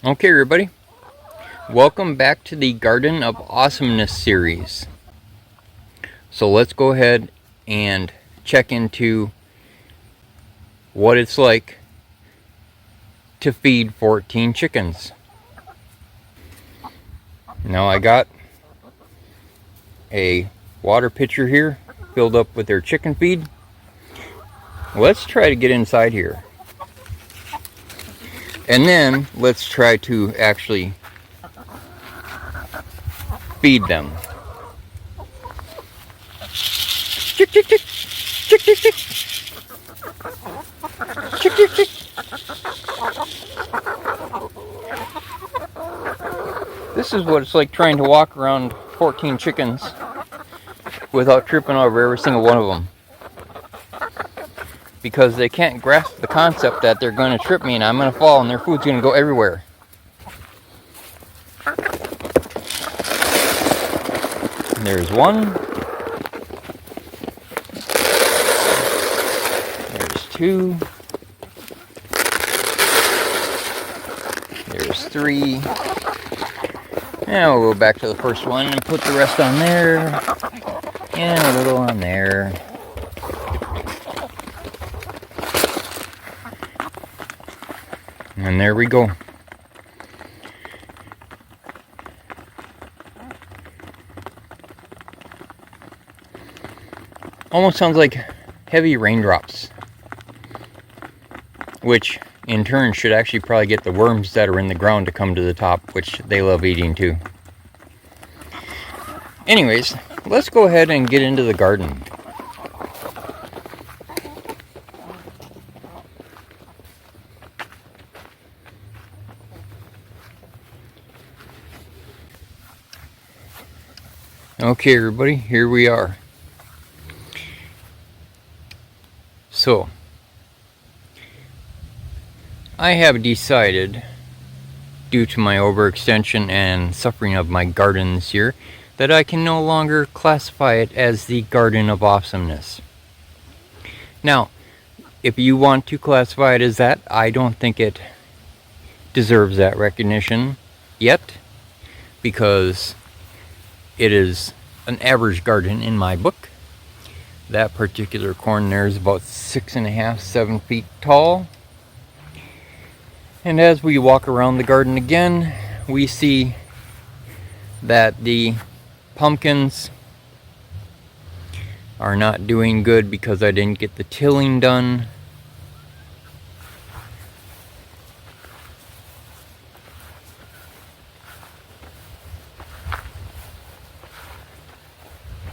Okay, everybody, welcome back to the Garden of Awesomeness series. So let's go ahead and check into what it's like to feed 14 chickens. Now I got a water pitcher here filled up with their chicken feed. Let's try to get inside here. And then let's try to actually feed them. Chick, chick, chick. Chick, chick, chick. Chick, chick, chick. This is what it's like trying to walk around 14 chickens without tripping over every single one of them. Because they can't grasp the concept that they're going to trip me and I'm going to fall and their food's going to go everywhere. And there's one. There's two. There's three. Now we'll go back to the first one and put the rest on there. And a little on there. And there we go. Almost sounds like heavy raindrops. Which in turn should actually probably get the worms that are in the ground to come to the top, which they love eating too. Anyways, let's go ahead and get into the garden. Okay, everybody, here we are. So, I have decided, due to my overextension and suffering of my garden this year, that I can no longer classify it as the Garden of Awesomeness. Now, if you want to classify it as that, I don't think it deserves that recognition yet, because it is an average garden in my book. That particular corn there is about 6.5, 7 feet tall. And as we walk around the garden again, we see that the pumpkins are not doing good because I didn't get the tilling done.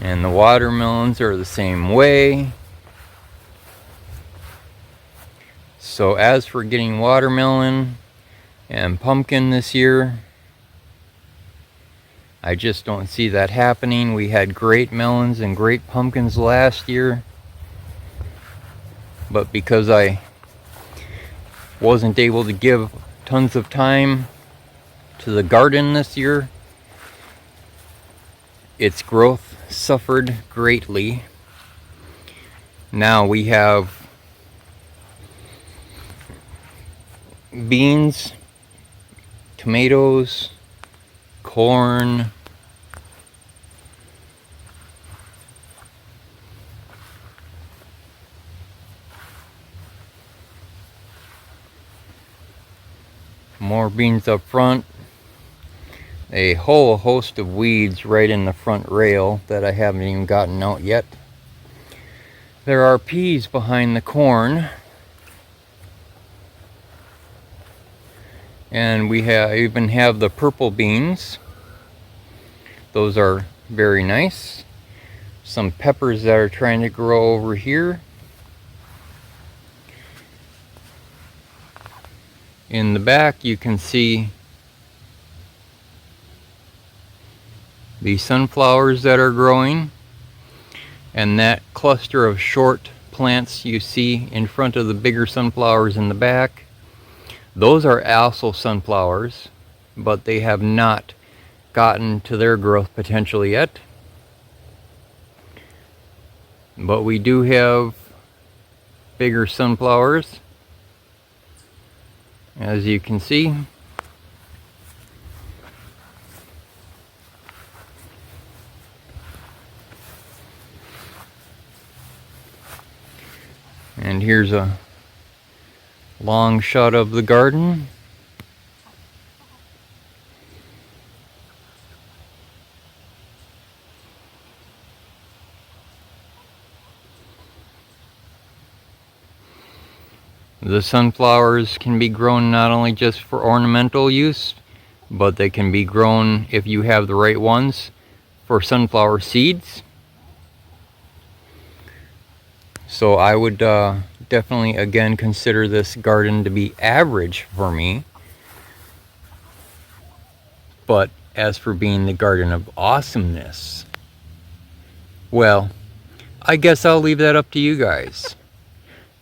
And the watermelons are the same way. So as for getting watermelon and pumpkin this year, I just don't see that happening. We had great melons and great pumpkins last year, but because I wasn't able to give tons of time to the garden this year, its growth suffered greatly. Now we have beans, tomatoes, corn, more beans up front, a whole host of weeds right in the front rail that I haven't even gotten out yet. There are peas behind the corn. And we even have the purple beans. Those are very nice. Some peppers that are trying to grow over here. In the back you can see the sunflowers that are growing, and that cluster of short plants you see in front of the bigger sunflowers in the back, those are also sunflowers, but they have not gotten to their growth potential yet. But we do have bigger sunflowers, as you can see. And here's a long shot of the garden. The sunflowers can be grown not only just for ornamental use, but they can be grown, if you have the right ones, for sunflower seeds. So I would definitely again consider this garden to be average for me. But as for being the Garden of Awesomeness, well, I guess I'll leave that up to you guys.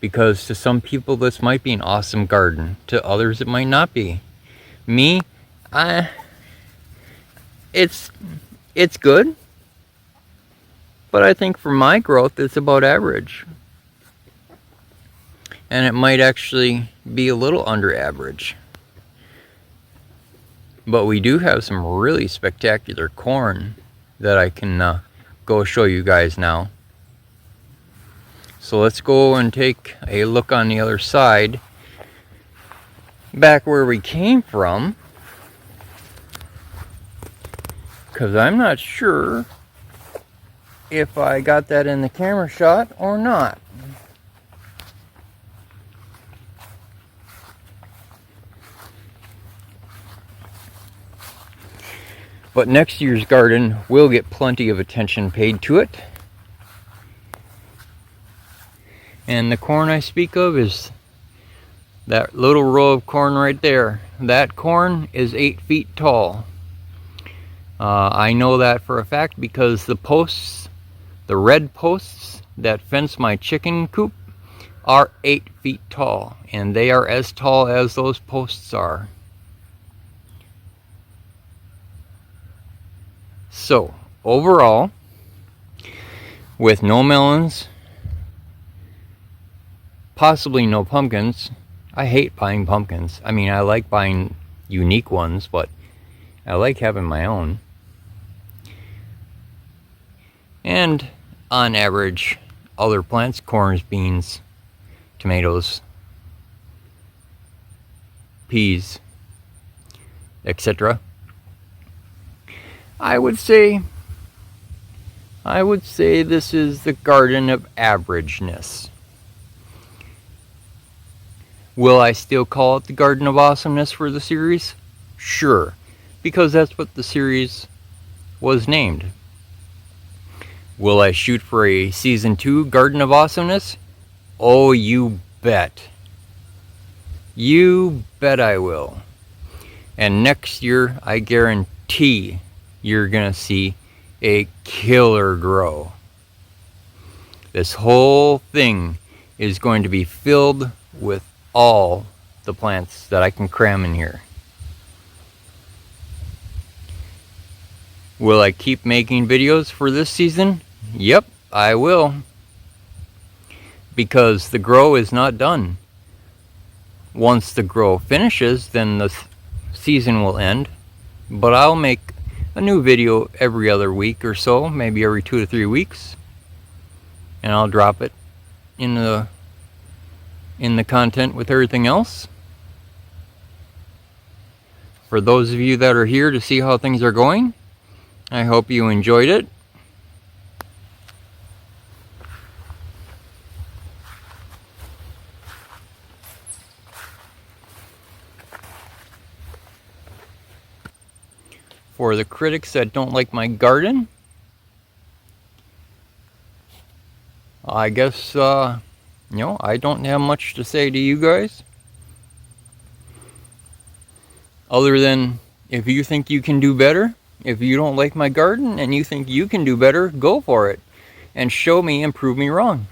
Because to some people this might be an awesome garden. To others it might not be. Me, it's good. But I think for my growth it's about average. And it might actually be a little under average. But we do have some really spectacular corn that I can go show you guys now. So let's go and take a look on the other side, back where we came from, because I'm not sure if I got that in the camera shot or not. But next year's garden will get plenty of attention paid to it. And the corn I speak of is that little row of corn right there. That corn is 8 feet tall. I know that for a fact because the posts, the red posts that fence my chicken coop, are 8 feet tall. And they are as tall as those posts are. So, overall, with no melons, possibly no pumpkins. I hate buying pumpkins. I mean, I like buying unique ones, but I like having my own. And on average, other plants, corns, beans, tomatoes, peas, etc. I would say this is the Garden of Averageness. Will I still call it the Garden of Awesomeness for the series? Sure, because that's what the series was named. Will I shoot for a Season 2 Garden of Awesomeness? Oh, you bet. You bet I will. And next year, I guarantee you're gonna see a killer grow. This whole thing is going to be filled with all the plants that I can cram in here. Will I keep making videos for this season? Yep, I will. Because the grow is not done. Once the grow finishes, then the season will end. But I'll make a new video every other week or so, maybe every 2 to 3 weeks. And I'll drop it in the content with everything else. For those of you that are here to see how things are going, I hope you enjoyed it. For the critics that don't like my garden, I guess I don't have much to say to you guys. Other than, if you think you can do better, if you don't like my garden and you think you can do better, go for it. And show me and prove me wrong.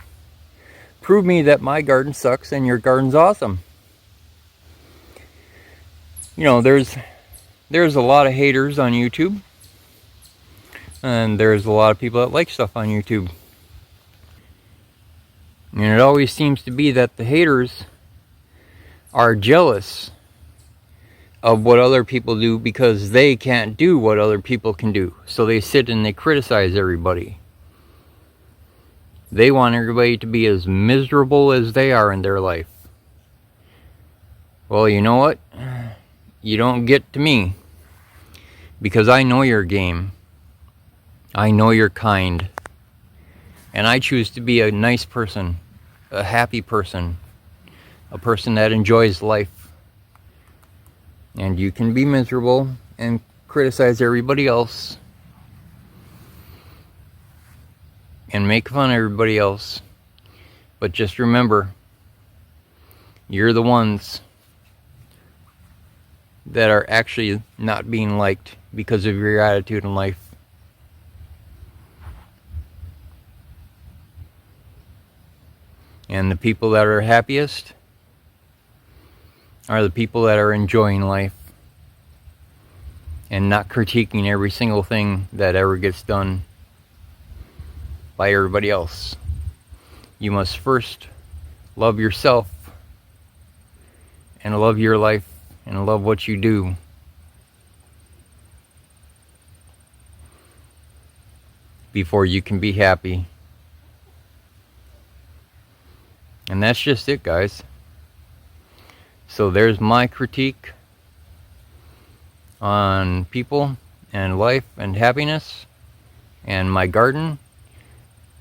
Prove me that my garden sucks and your garden's awesome. You know, there's a lot of haters on YouTube. And there's a lot of people that like stuff on YouTube. And it always seems to be that the haters are jealous of what other people do because they can't do what other people can do. So they sit and they criticize everybody. They want everybody to be as miserable as they are in their life. Well, you know what? You don't get to me, because I know your game. I know you're kind. And I choose to be a nice person, a happy person, a person that enjoys life. And you can be miserable and criticize everybody else and make fun of everybody else. But just remember, you're the ones that are actually not being liked because of your attitude in life. And the people that are happiest are the people that are enjoying life and not critiquing every single thing that ever gets done by everybody else. You must first love yourself and love your life and love what you do. Before you can be happy. And that's just it, guys. So there's my critique on people and life and happiness and my garden.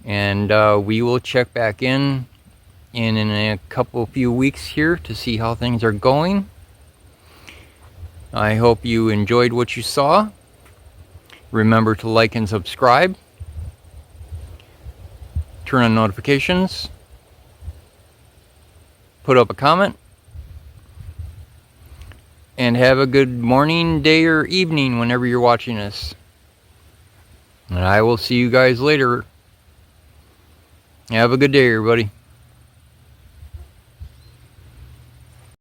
And we will check back in a few weeks here to see how things are going. I hope you enjoyed what you saw. Remember to like and subscribe. Turn on notifications. Put up a comment. And have a good morning, day, or evening whenever you're watching this. And I will see you guys later. Have a good day, everybody.